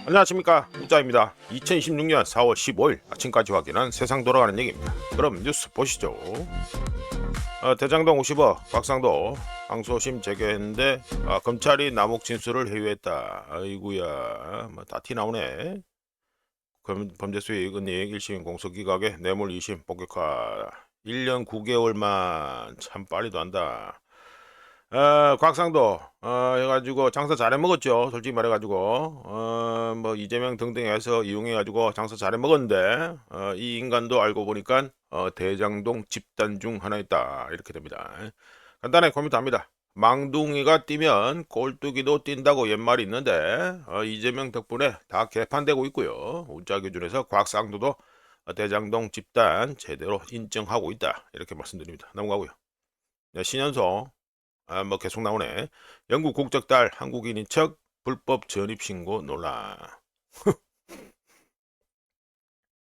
안녕하십니까, 우짜입니다. 2026년 4월 15일 아침까지 확인한 세상 돌아가는 얘기입니다. 그럼 뉴스 보시죠. 대장동 50억 곽상도 항소심 재개했는데 검찰이 남욱 진술을 회유했다. 아이구야, 뭐 다 티 나오네. 범죄 수익 은닉 1심 공소기각에 뇌물 2심 복격화 1년 9개월만 참 빨리도 한다. 곽상도 해가지고 장사 잘해 먹었죠. 솔직히 말해가지고 뭐 이재명 등등 해서 이용해가지고 장사 잘해 먹었는데 이 인간도 알고 보니까 대장동 집단 중 하나였다 이렇게 됩니다. 간단하게 코멘트합니다. 망둥이가 뛰면 꼴뚜기도 뛴다고 옛말이 있는데 이재명 덕분에 다 개판되고 있고요. 우짜 기준에서 곽상도도 대장동 집단 제대로 인정하고 있다 이렇게 말씀드립니다. 넘어가고요. 네, 신현소 뭐 계속 나오네. 영국 국적 딸 한국인인 척 불법 전입신고 논란.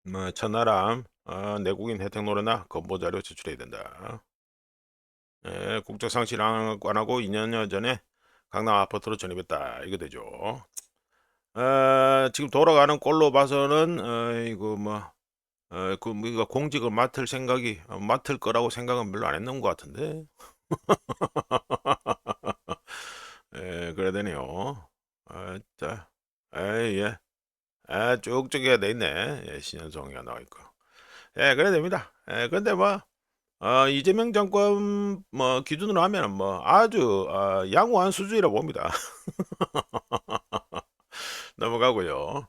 뭐 천하람 내국인 혜택 노래나 건보자료 제출해야 된다. 국적 상실 안 하고 2년여 전에 강남 아파트로 전입했다. 이거 되죠. 지금 돌아가는 꼴로 봐서는 이거 뭐 이거 공직을 맡을 거라고 생각은 별로 안 했는 것 같은데. 그래야 되네요. 자, 예. 쭉쭉 돼 있네. 예, 신현성이가 나와 있고. 그래야 됩니다. 근데 뭐, 이재명 정권 뭐 기준으로 하면은 뭐 아주 양호한 수준이라 봅니다. 넘어가고요.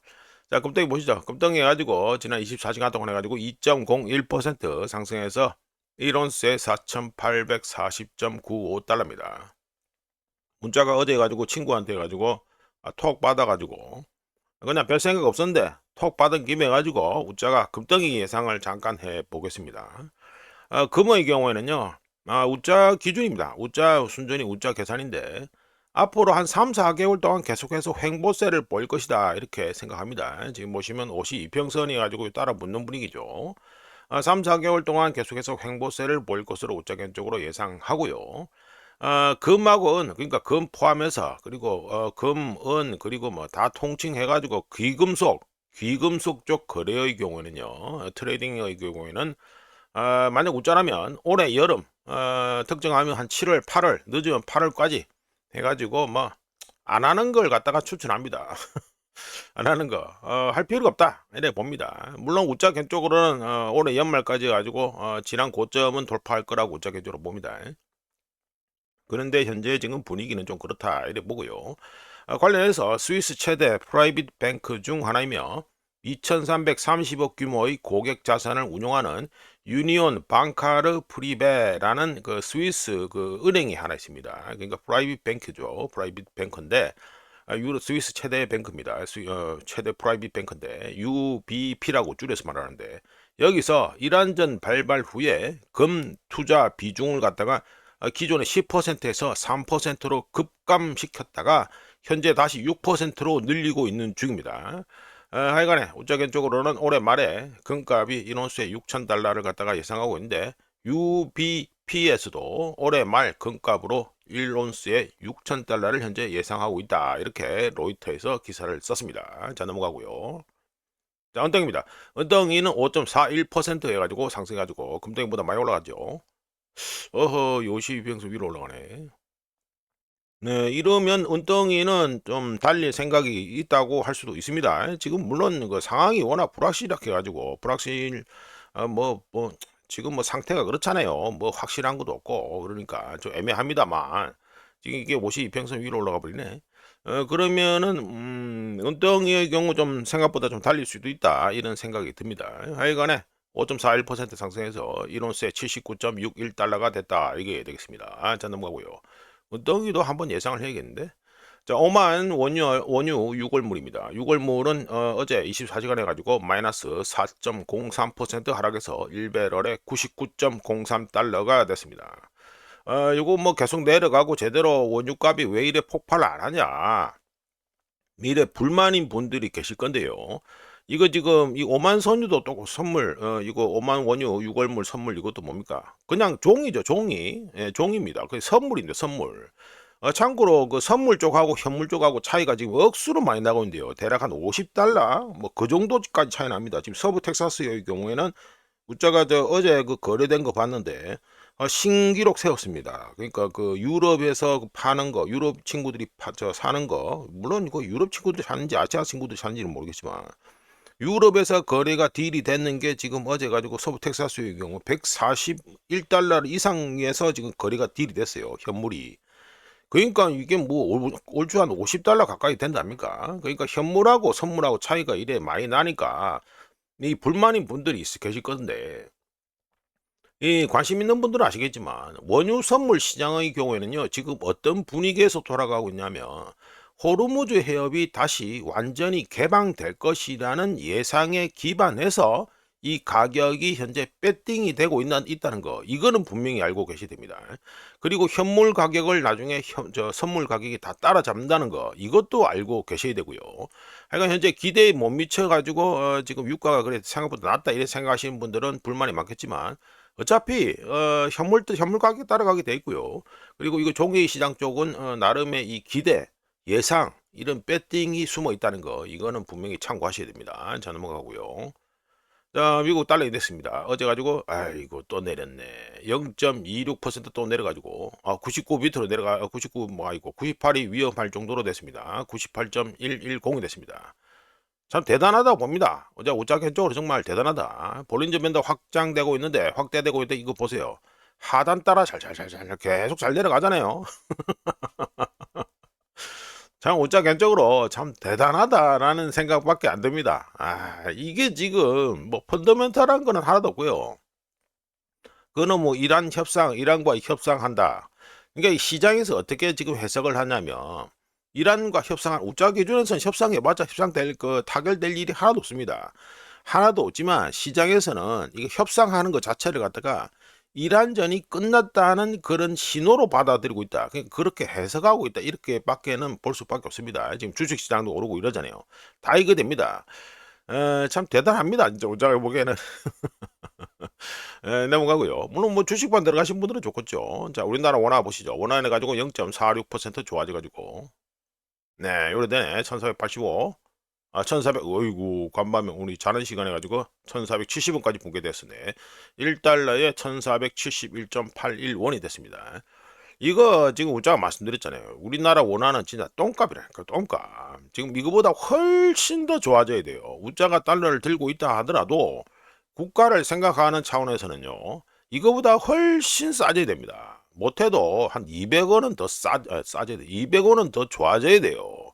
자, 금덩이 보시죠. 금덩이 해가지고 지난 24시간 동안 해가지고 2.01% 상승해서 1온스에 4,840.95달러입니다. 문자가 어제 해가지고 친구한테 해가지고 톡 받아가지고 그냥 별 생각 없었는데 톡 받은 김에 가지고 우짜가 금덩이 예상을 잠깐 해보겠습니다. 금의 경우에는요, 우짜 기준입니다. 우짜 순전히 우짜 계산인데 앞으로 한 3, 4개월 동안 계속해서 횡보세를 보일 것이다 이렇게 생각합니다. 지금 보시면 옷이 이평선이 가지고 따라 붙는 분위기죠. 3, 4개월 동안 계속해서 횡보세를 보일 것으로 우짜 견적으로 예상하고요. 금하고 은 그러니까 금 포함해서 그리고 금, 은 그리고 뭐 다 통칭해 가지고 귀금속 쪽 거래의 경우에는요. 트레이딩의 경우에는 만약 웃자라면 올해 여름 특정하면 한 7월, 8월 늦으면 8월까지 해 가지고 뭐 안 하는 걸 갖다가 추천합니다. 안 하는 거 할 필요가 없다 이래 봅니다. 물론 우짜 쪽으로는 올해 연말까지 가지고 지난 고점은 돌파할 거라고 우짜 쪽으로 봅니다. 그런데 현재 지금 분위기는 좀 그렇다 이래 보고요. 관련해서 스위스 최대 프라이빗 뱅크 중 하나이며 2330억 규모의 고객 자산을 운용하는 유니온 방카르 프리베라는 그 스위스 그 은행이 하나 있습니다. 그러니까 프라이빗 뱅크죠. 프라이빗 뱅크인데 유로 스위스 최대 뱅크입니다. 최대 프라이빗 뱅크인데 UBP라고 줄여서 말하는데 여기서 이란전 발발 후에 금 투자 비중을 갖다가 기존의 10%에서 3%로 급감시켰다가 현재 다시 6%로 늘리고 있는 중입니다. 하여간에 우짜겐 쪽으로는 올해 말에 금값이 1온스에 6,000달러를 갖다가 예상하고 있는데 UBP에서도 올해 말 금값으로 1온스에 6,000달러를 현재 예상하고 있다. 이렇게 로이터에서 기사를 썼습니다. 자, 넘어가고요. 자, 은덩입니다. 은덩이는 5.41% 해가지고 상승해가지고 금덩이보다 많이 올라가죠. 요시 비평소 위로 올라가네. 네, 이러면 은덩이는 좀 달릴 생각이 있다고 할 수도 있습니다. 지금 물론 그 상황이 워낙 불확실하게 가지고 지금 뭐 상태가 그렇잖아요. 뭐 확실한 것도 없고 그러니까 좀 애매합니다만 지금 이게 52평선 위로 올라가 버리네. 그러면은 은덩이의 경우 좀 생각보다 좀 달릴 수도 있다 이런 생각이 듭니다. 하여간에 5.41% 상승해서 1온스에 79.61달러가 됐다 이게 되겠습니다. 자, 넘어가고요. 은덩이도 한번 예상을 해야겠는데. 자, 오만 원유 유골물입니다. 유골물은 어제 24시간 해가지고 마이너스 4.03% 하락해서 1배럴에 99.03달러가 됐습니다. 이거 뭐 계속 내려가고 제대로 원유값이 왜 이래 폭발을 안 하냐. 미래 불만인 분들이 계실 건데요. 이거 지금 이 오만 선유도 또 선물 이거 오만 원유 유골물 선물 이것도 뭡니까? 그냥 종이죠, 종이. 예, 종입니다. 그 선물인데 선물. 참고로 그 선물 쪽하고 현물 쪽하고 차이가 지금 억수로 많이 나고 있는데요. 대략 한 $50 뭐 그 정도까지 차이 납니다. 지금 서부 텍사스의 경우에는 문자가 어제 그 거래된 거 봤는데 신기록 세웠습니다. 그러니까 그 유럽에서 그 파는 거, 유럽 친구들이 사는 거, 물론 그 유럽 친구들이 사는지 아시아 친구들이 사는지는 모르겠지만 유럽에서 거래가 딜이 됐는 게 지금 어제 가지고 서부 텍사스의 경우 $141 이상에서 지금 거래가 딜이 됐어요. 현물이. 그러니까 이게 뭐 올주 한 $50 가까이 된답니까? 그러니까 현물하고 선물하고 차이가 이래 많이 나니까 이 불만인 분들이 계실 건데, 이 관심 있는 분들은 아시겠지만 원유 선물 시장의 경우에는요 지금 어떤 분위기에서 돌아가고 있냐면 호르무즈 해협이 다시 완전히 개방될 것이라는 예상에 기반해서 이 가격이 현재 배팅이 되고 있다는 거, 이거는 분명히 알고 계셔야 됩니다. 그리고 현물 가격을 나중에 선물 가격이 다 따라잡는다는 거, 이것도 알고 계셔야 되고요. 하여간 현재 기대에 못 미쳐 가지고 지금 유가가 그래 생각보다 낮다 이렇게 생각하시는 분들은 불만이 많겠지만 어차피 현물 가격이 따라가게 돼 있고요. 그리고 이거 종이 시장 쪽은 나름의 이 기대, 예상 이런 배팅이 숨어 있다는 거, 이거는 분명히 참고하셔야 됩니다. 자, 넘어가고요. 자, 미국 달러 인덱스입니다. 어제 가지고 아이고 또 내렸네. 0.26%또 내려가지고 99 밑으로 99 뭐 아이고 98이 위험할 정도로 됐습니다. 98.110이 됐습니다. 참 대단하다고 봅니다. 어제 우짜겐적으로 정말 대단하다. 볼린저 밴드 확장되고 있는데, 확대되고 있는데 이거 보세요. 하단 따라 잘잘잘잘 계속 잘 내려가잖아요. 참 우짜겐적으로 참 대단하다라는 생각밖에 안 듭니다. 이게 지금 뭐 펀더멘탈한 거는 하나도 없고요. 그거는 뭐 이란과 협상한다. 그러니까 이 시장에서 어떻게 지금 해석을 하냐면 이란과 협상한 우짜 기준에서는 협상해봤자 협상될 타결될 일이 하나도 없습니다. 하나도 없지만 시장에서는 이게 협상하는 것 자체를 갖다가 이란전이 끝났다는 그런 신호로 받아들이고 있다. 그렇게 해석하고 있다. 이렇게밖에는 볼 수밖에 없습니다. 지금 주식시장도 오르고 이러잖아요. 다 이거 됩니다. 참 대단합니다. 진짜 우짜가 보기에는. 넘어가고요. 물론 뭐 주식반 들어가신 분들은 좋겠죠. 자, 우리나라 원화 보시죠. 원화에 가지고 0.46% 좋아져 가지고 네, 요래 되네. 1485. 1400, 어이구, 간밤에 우리 자는 시간에 가지고 1470원까지 붕괴됐으네. 1달러에 1471.81원이 됐습니다. 이거 지금 우짜가 말씀드렸잖아요. 우리나라 원화는 진짜 똥값이라니까, 똥값. 지금 이거보다 훨씬 더 좋아져야 돼요. 우짜가 달러를 들고 있다 하더라도 국가를 생각하는 차원에서는요, 이거보다 훨씬 싸져야 됩니다. 못해도 한 200원은 더 싸져야 돼. 200원은 더 좋아져야 돼요.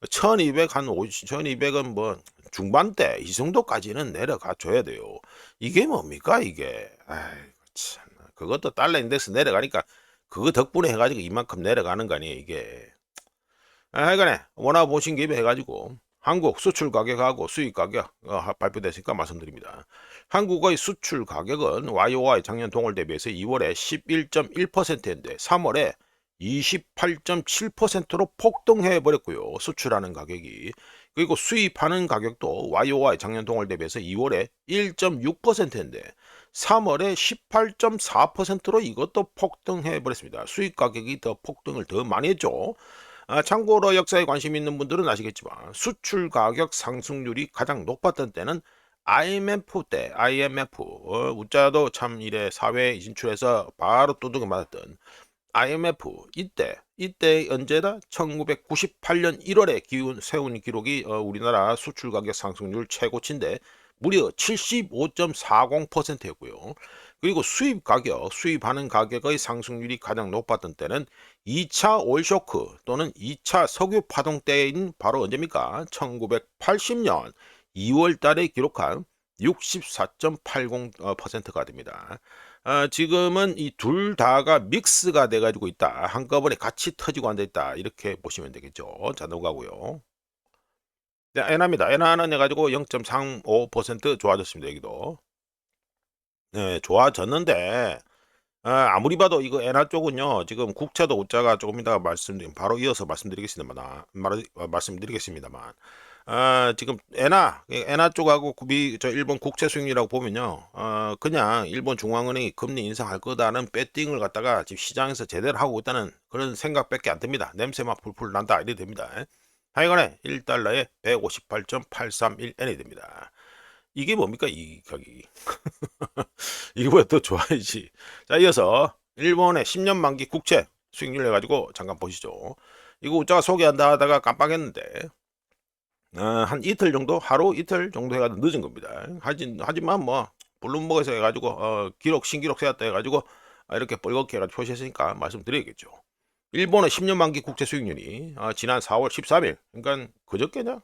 1200, 한 1200은 뭐 중반대 이 정도까지는 내려가 줘야 돼요. 이게 뭡니까 이게. 아이고 참. 그것도 달러 인덱스 내려가니까 그거 덕분에 해가지고 이만큼 내려가는 거 아니에요 이게. 하여간에 원화 보신 김에 해가지고 한국 수출 가격하고 수입 가격 발표됐으니까 말씀드립니다. 한국의 수출 가격은 YOY 작년 동월 대비해서 2월에 11.1%인데 3월에 28.7%로 폭등해 버렸고요. 수출하는 가격이. 그리고 수입하는 가격도 YOY 작년 동월 대비해서 2월에 1.6%인데 3월에 18.4%로 이것도 폭등해 버렸습니다. 수입 가격이 더 폭등을 더 많이 했죠. 참고로 역사에 관심 있는 분들은 아시겠지만 수출 가격 상승률이 가장 높았던 때는 IMF 때, IMF 우짜도 참 이래 사회에 진출해서 바로 두둑이 맞았던 IMF 이때 언제다? 1998년 1월에 세운 기록이 우리나라 수출 가격 상승률 최고치인데 무려 75.40%였고요. 그리고 수입하는 가격의 상승률이 가장 높았던 때는 2차 올쇼크 또는 2차 석유 파동 때인 바로 언제입니까? 1980년 2월 달에 기록한 64.80%가 됩니다. 지금은 이 둘 다가 믹스가 돼가지고 있다. 한꺼번에 같이 터지고 앉아있다. 이렇게 보시면 되겠죠. 자, 넘어가고요. 네, 엔화입니다. 엔화는 해가지고 0.35% 좋아졌습니다. 여기도. 네, 좋아졌는데 아무리 봐도 이거 엔화 쪽은요. 지금 국채도 우짜가 조금 이따가 바로 이어서 말씀드리겠습니다만 지금 엔화 쪽하고 저 일본 국채 수익률이라고 보면요. 그냥 일본 중앙은행이 금리 인상할 거다는 배팅을 갖다가 지금 시장에서 제대로 하고 있다는 그런 생각밖에 안 듭니다. 냄새만 풀풀 난다 이래 됩니다. 하여간에 1달러에 158.831엔이 됩니다. 이게 뭡니까 이 가격이? 이거보다 더 좋아야지. 자, 이어서 일본의 10년 만기 국채 수익률 해가지고 잠깐 보시죠. 이거 우짜가 소개한다 하다가 깜빡했는데 한 이틀 정도, 하루 이틀 정도 해가지고 늦은 겁니다. 하지만 뭐 블룸버그에서 해가지고 신기록 세웠다 해가지고 이렇게 뻘겋게 해가지고 표시했으니까 말씀드려야겠죠. 일본의 10년 만기 국채 수익률이 지난 4월 13일, 그러니까 그저께냐?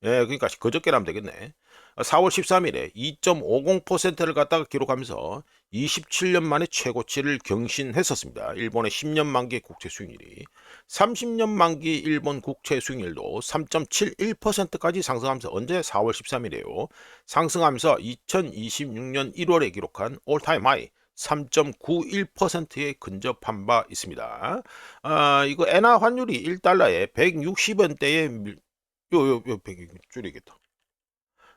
예, 그러니까 그저께라면 되겠네. 4월 13일에 2.50%를 갖다가 기록하면서 27년 만에 최고치를 경신했었습니다. 일본의 10년 만기 국채 수익률이 30년 만기 일본 국채 수익률도 3.71%까지 상승하면서 언제 4월 13일에요. 상승하면서 2026년 1월에 기록한 올타임 하이 3.91%에 근접한 바 있습니다. 이거 엔화 환율이 1달러에 160원대에 줄이겠다.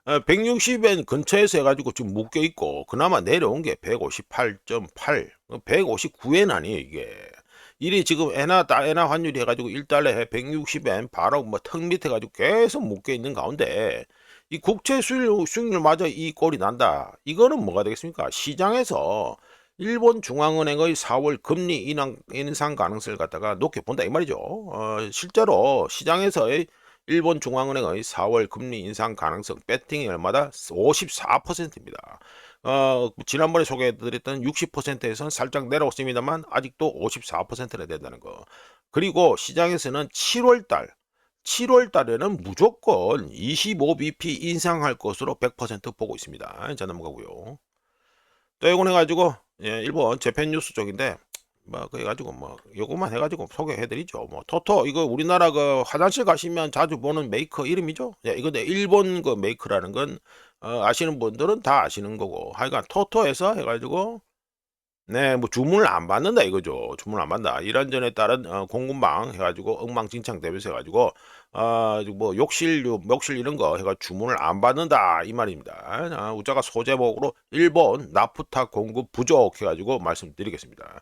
160엔 근처에서 해가지고 지금 묶여 있고 그나마 내려온 게 158.8, 159엔 아니에요 이게. 이리 지금 엔화 환율이 해가지고 1달러에 160엔 바로 뭐 턱 밑에 가지고 계속 묶여 있는 가운데 이 국채 수익률마저 이 꼴이 난다. 이거는 뭐가 되겠습니까? 시장에서 일본 중앙은행의 4월 금리 인상 가능성을 갖다가 높게 본다 이 말이죠. 실제로 시장에서의 일본 중앙은행의 4월 금리 인상 가능성 배팅이 얼마다 54%입니다. 지난번에 소개해드렸던 60%에서는 살짝 내려왔습니다만 아직도 54%나 된다는 거. 그리고 시장에서는 7월 달에는 무조건 25bp 인상할 것으로 100% 보고 있습니다. 자, 넘어가고요. 또 이건 해가지고 일본 재팬 뉴스 쪽인데 뭐 그래가지고 뭐 요것만 해가지고 소개해드리죠. 뭐 토토 이거 우리나라 그 화장실 가시면 자주 보는 메이커 이름이죠. 이거 일본 그 메이커라는 건 아시는 분들은 다 아시는 거고 하여간 토토에서 해가지고 네, 뭐 주문을 안 받는다 이거죠. 주문을 안 받는다. 이런저런에 따른 공급망 해가지고 엉망진창 되면서 해가지고 뭐 욕실 이런 거 해가 주문을 안 받는다 이 말입니다. 우자가 소제목으로 일본 나프타 공급 부족 해가지고 말씀드리겠습니다.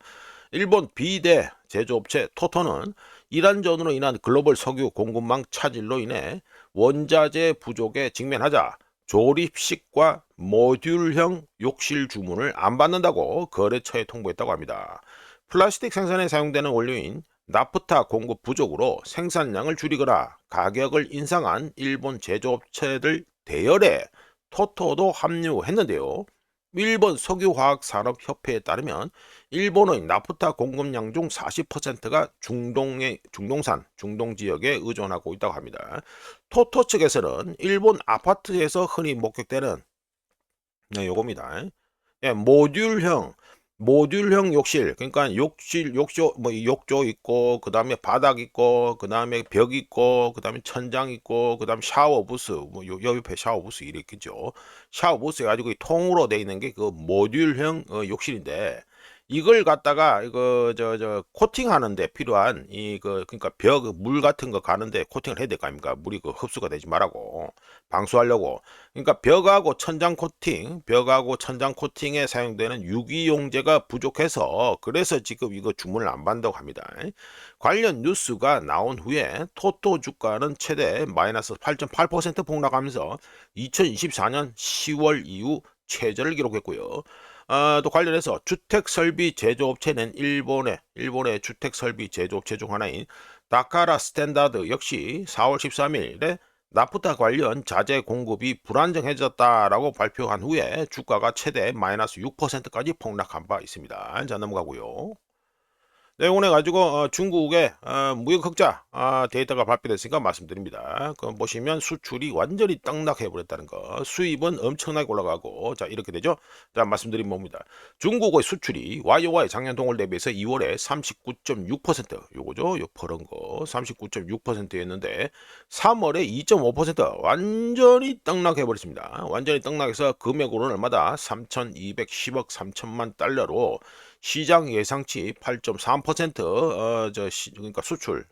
일본 비대 제조업체 토토는 이란전으로 인한 글로벌 석유 공급망 차질로 인해 원자재 부족에 직면하자 조립식과 모듈형 욕실 주문을 안 받는다고 거래처에 통보했다고 합니다. 플라스틱 생산에 사용되는 원료인 나프타 공급 부족으로 생산량을 줄이거나 가격을 인상한 일본 제조업체들 대열에 토토도 합류했는데요. 일본 석유화학산업협회에 따르면 일본의 나프타 공급량 중 40%가 중동 지역에 의존하고 있다고 합니다. 토토 측에서는 일본 아파트에서 흔히 목격되는 요겁니다. 예, 모듈형 욕실, 그러니까 욕조, 뭐 욕조 있고, 그 다음에 바닥 있고, 그 다음에 벽 있고, 그 다음에 천장 있고, 그 다음에 샤워 부스, 뭐 옆에 샤워 부스 이랬겠죠. 샤워 부스 해가지고 통으로 돼 있는 게 그 모듈형 욕실인데, 이걸 갖다가 이거 저 코팅하는데 필요한 그러니까 벽 물 같은 거 가는데 코팅을 해야 될 거 아닙니까? 물이 그 흡수가 되지 말라고 방수하려고. 그러니까 벽하고 천장 코팅에 사용되는 유기용제가 부족해서 그래서 지금 이거 주문을 안 받는다고 합니다. 관련 뉴스가 나온 후에 토토 주가는 최대 마이너스 8.8% 폭락하면서 2024년 10월 이후 최저를 기록했고요. 또 관련해서 주택설비 제조업체는 일본의 주택설비 제조업체 중 하나인 다카라 스탠다드 역시 4월 13일에 나프타 관련 자재 공급이 불안정해졌다라고 발표한 후에 주가가 최대 마이너스 6%까지 폭락한 바 있습니다. 자, 넘어가고요. 내용을 해가지고 중국의 무역 흑자 데이터가 발표됐으니까 말씀드립니다. 그럼 보시면 수출이 완전히 떡락해버렸다는 거, 수입은 엄청나게 올라가고, 자 이렇게 되죠. 자 말씀드린 겁니다. 중국의 수출이 YOY 작년 동월 대비해서 2월에 39.6% 요거죠. 요 퍼런 거 39.6%였는데 3월에 2.5% 완전히 떡락해버렸습니다. 완전히 떡락해서 금액으로는 얼마다 3,210억 3천만 달러로 시장 예상치 8.3% 그러니까 수출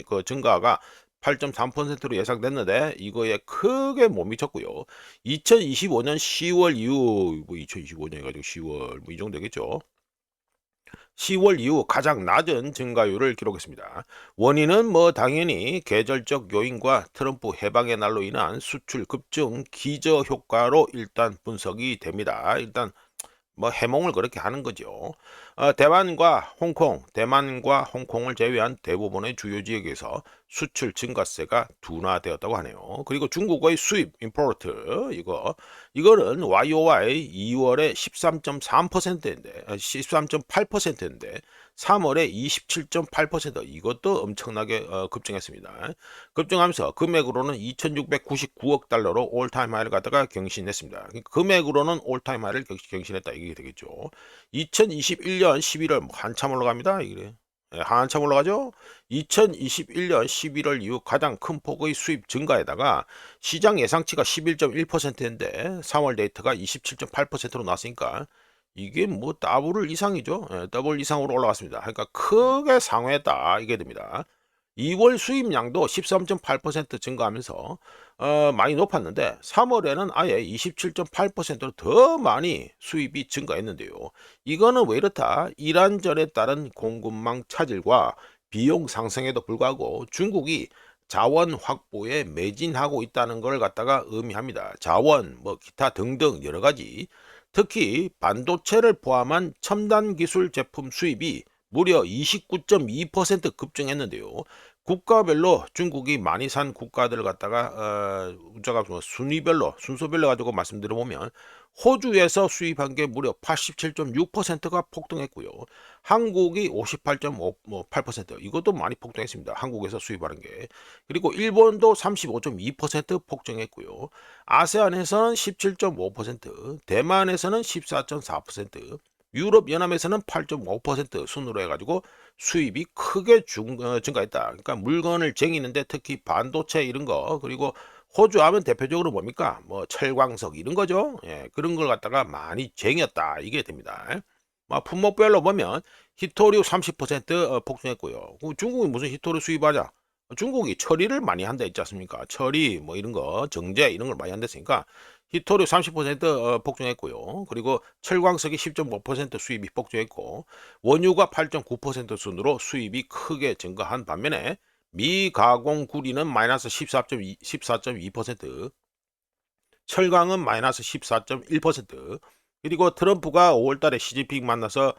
그 증가가 8.3%로 예상됐는데 이거에 크게 못 미쳤고요. 2025년 10월 이후 2025년 해가지고 10월 이 정도 되겠죠. 10월 이후 가장 낮은 증가율을 기록했습니다. 원인은 당연히 계절적 요인과 트럼프 해방의 날로 인한 수출 급증 기저 효과로 일단 분석이 됩니다. 일단 해몽을 그렇게 하는 거죠. 대만과 홍콩을 제외한 대부분의 주요 지역에서 수출 증가세가 둔화되었다고 하네요. 그리고 중국의 수입, 임포트, 이거는 YOY 2월에 13.3%인데, 13.8%인데, 3월에 27.8% 이것도 엄청나게 급증했습니다. 급증하면서 금액으로는 2,699억 달러로 올타임 하이를 갖다가 경신했습니다. 그러니까 금액으로는 올타임 하이를 경신했다 이게 되겠죠. 2021년 11월 한참 올라갑니다. 이게 한참 올라가죠. 2021년 11월 이후 가장 큰 폭의 수입 증가에다가 시장 예상치가 11.1%인데 3월 데이터가 27.8%로 나왔으니까 이게 더블 이상이죠. 더블 이상으로 올라갔습니다. 그러니까 크게 상회했다 이게 됩니다. 2월 수입량도 13.8% 증가하면서 많이 높았는데 3월에는 아예 27.8%로 더 많이 수입이 증가했는데요. 이거는 왜 이렇다? 이란전에 따른 공급망 차질과 비용 상승에도 불구하고 중국이 자원 확보에 매진하고 있다는 걸 갖다가 의미합니다. 자원, 기타 등등 여러 가지. 특히 반도체를 포함한 첨단 기술 제품 수입이 무려 29.2% 급증했는데요. 국가별로 중국이 많이 산 국가들을 갖다가 순서별로 가지고 말씀드려보면 호주에서 수입한 게 무려 87.6%가 폭등했고요. 한국이 58.8% 이것도 많이 폭등했습니다. 한국에서 수입하는 게. 그리고 일본도 35.2% 폭증했고요. 아세안에서는 17.5%, 대만에서는 14.4%, 유럽 연합에서는 8.5% 순으로 해가지고 수입이 크게 증가했다. 그러니까 물건을 쟁이는데 특히 반도체 이런 거 그리고 호주 하면 대표적으로 뭡니까? 철광석 이런 거죠. 예, 그런 걸 갖다가 많이 쟁였다. 이게 됩니다. 품목별로 보면 히토류 30% 폭증했고요. 중국이 무슨 히토류 수입하자? 중국이 처리를 많이 한다 했지 않습니까? 처리 이런 거 정제 이런 걸 많이 한댔으니까 히토류 30% 폭증했고요. 그리고 철광석이 10.5% 수입이 폭증했고 원유가 8.9% 순으로 수입이 크게 증가한 반면에 미가공 구리는 마이너스 14.2%, 철강은 마이너스 14.1%, 그리고 트럼프가 5월달에 시진핑 만나서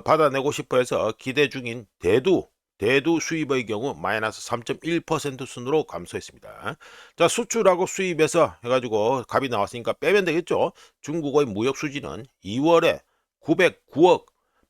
받아내고 싶어 해서 기대 중인 대두 수입의 경우 마이너스 3.1% 순으로 감소했습니다. 자, 수출하고 수입에서 해가지고 값이 나왔으니까 빼면 되겠죠. 중국의 무역 수지는 2월에 909억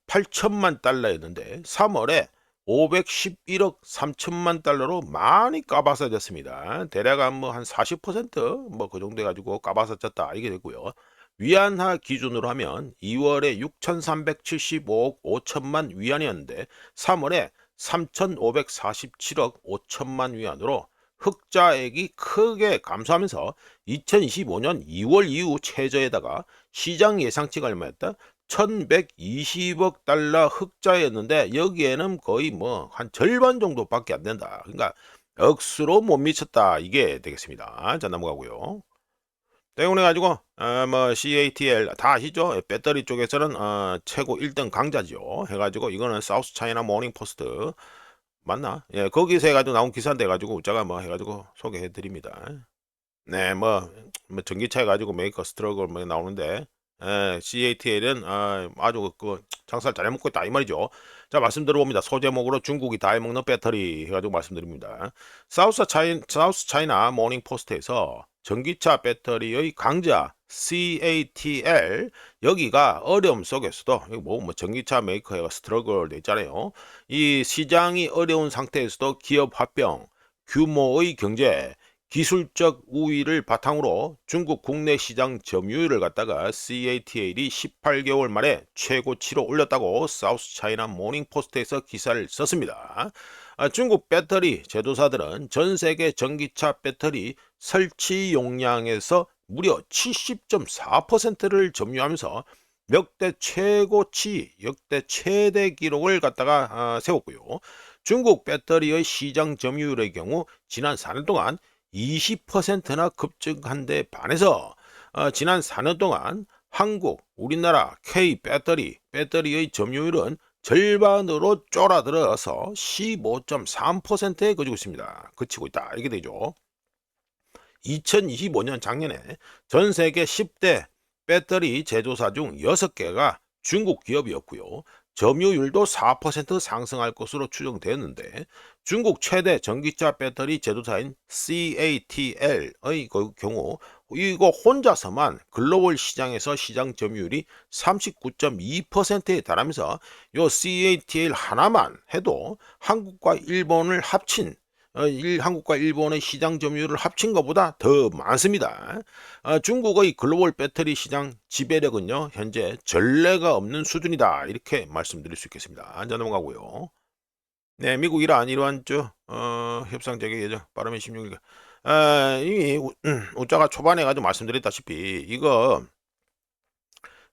8천만 달러였는데 3월에 511억 3천만 달러로 많이 까바서졌습니다. 대략 한 40%그 정도 해가지고 까바서졌다 이게 되고요. 위안화 기준으로 하면 2월에 6,375억 5천만 위안이었는데 3월에 3,547억 5천만 위안으로 흑자액이 크게 감소하면서 2025년 2월 이후 최저에다가 시장 예상치가 얼마였다? 1120억 달러 흑자였는데 여기에는 거의 한 절반 정도밖에 안 된다. 그러니까 억수로 못 미쳤다. 이게 되겠습니다. 자, 넘어가고요. 때문에 가지고 CATL 다 아시죠? 배터리 쪽에서는 최고 1등 강자죠. 해가지고 이거는 사우스 차이나 모닝 포스트 맞나? 예, 거기서 해가지고 나온 기사인데 해가지고 제가 해가지고 소개해 드립니다. 네, 전기차 해가지고 메이커 스트러글 나오는데 CATL은 아주 장사를 잘 해먹고 있다 이 말이죠. 자, 말씀 들어봅니다. 소제목으로 중국이 다 해먹는 배터리 해가지고 말씀드립니다. 사우스 차이나 모닝 포스트에서 전기차 배터리의 강자 CATL 여기가 어려움 속에서도 전기차 메이커가 스트러글 돼 있잖아요. 이 시장이 어려운 상태에서도 기업 합병, 규모의 경제, 기술적 우위를 바탕으로 중국 국내 시장 점유율을 갖다가 CATL이 18개월 만에 최고치로 올렸다고 사우스 차이나 모닝 포스트에서 기사를 썼습니다. 중국 배터리 제조사들은 전 세계 전기차 배터리 설치 용량에서 무려 70.4%를 점유하면서 역대 최대 기록을 갖다가 세웠고요. 중국 배터리의 시장 점유율의 경우 지난 4년 동안 20%나 급증한 데 반해서 지난 4년 동안 한국, 우리나라 K 배터리의 점유율은 절반으로 쫄아들어서 15.3%에 그치고 있다. 이렇게 되죠. 2025년 작년에 전 세계 10대 배터리 제조사 중 6개가 중국 기업이었고요. 점유율도 4% 상승할 것으로 추정되었는데 중국 최대 전기차 배터리 제조사인 CATL의 경우 이거 혼자서만 글로벌 시장에서 시장 점유율이 39.2%에 달하면서 요 CATL 하나만 해도 한국과 일본의 시장 점유율을 합친 것보다 더 많습니다. 중국의 글로벌 배터리 시장 지배력은요, 현재 전례가 없는 수준이다. 이렇게 말씀드릴 수 있겠습니다. 자, 넘어가고요. 네, 미국 이러한 협상 재개 예정 빠르면 16일. 이미 우자가 초반에 가지고 말씀드렸다시피 이거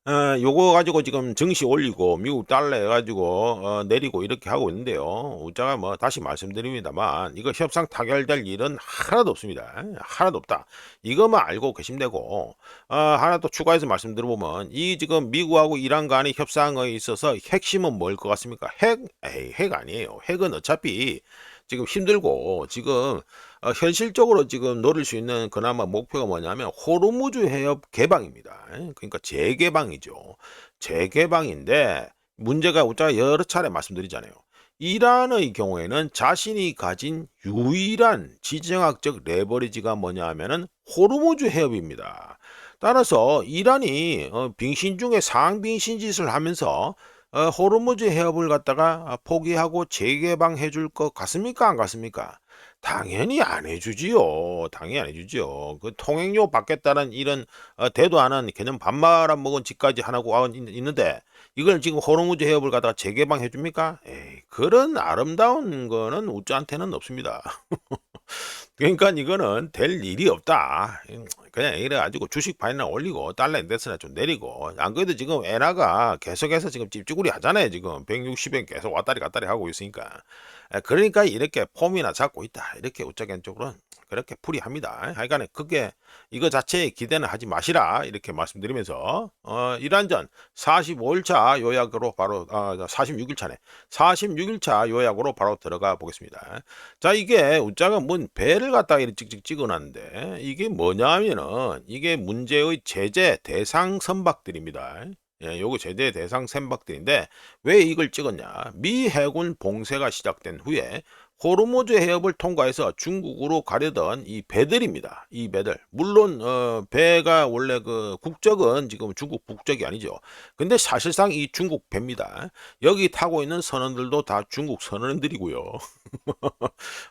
요거 가지고 지금 증시 올리고 미국 달러 해가지고 내리고 이렇게 하고 있는데요. 우자가 뭐 다시 말씀드립니다만 이거 협상 타결될 일은 하나도 없습니다. 하나도 없다. 이거만 알고 계시면 되고 하나 또 추가해서 말씀드려보면 이 지금 미국하고 이란 간의 협상에 있어서 핵심은 뭘 것 같습니까? 핵 아니에요. 핵은 어차피 지금 힘들고 지금 현실적으로 지금 노릴 수 있는 그나마 목표가 뭐냐면 호르무즈 해협 개방입니다. 그러니까 재개방이죠. 재개방인데 문제가 우리가 여러 차례 말씀드리잖아요. 이란의 경우에는 자신이 가진 유일한 지정학적 레버리지가 뭐냐 하면은 호르무즈 해협입니다. 따라서 이란이 빙신 중에 상빙신 짓을 하면서 호르무즈 해협을 갖다가 포기하고 재개방해 줄 것 같습니까? 안 같습니까? 당연히 안 해주지요. 당연히 안 해주지요. 그 통행료 받겠다는 이런 대도 안 한 개념 밥 말아먹은 짓까지 하고 있는데 이걸 지금 호르무즈 해협을 갖다가 재개방해 줍니까? 에이, 그런 아름다운 거는 우짜한테는 없습니다. 그러니까 이거는 될 일이 없다. 그냥 이래가지고 주식 바이나 올리고 달러 인덱스나 좀 내리고 안 그래도 지금 엔화가 계속해서 지금 찝찝구리 하잖아요. 지금 160엔 계속 왔다리 갔다리 하고 있으니까. 그러니까 이렇게 폼이나 잡고 있다. 이렇게 우짜겐 쪽으로는 그렇게 풀이합니다. 하여간에 그게 이거 자체에 기대는 하지 마시라 이렇게 말씀드리면서 이란전 45일차 요약으로 바로 46일차네 46일차 요약으로 바로 들어가 보겠습니다. 자, 이게 우짜가 뭔 배를 갖다가 이렇게 찍찍 찍어놨는데 이게 뭐냐면은 이게 문제의 제재 대상 선박들입니다. 예, 요거 제재 대상 선박들인데 왜 이걸 찍었냐? 미 해군 봉쇄가 시작된 후에 호르무즈 해협을 통과해서 중국으로 가려던 이 배들입니다. 이 배들. 물론 배가 원래 그 국적은 지금 중국 국적이 아니죠. 근데 사실상 이 중국 배입니다. 여기 타고 있는 선원들도 다 중국 선원들이고요.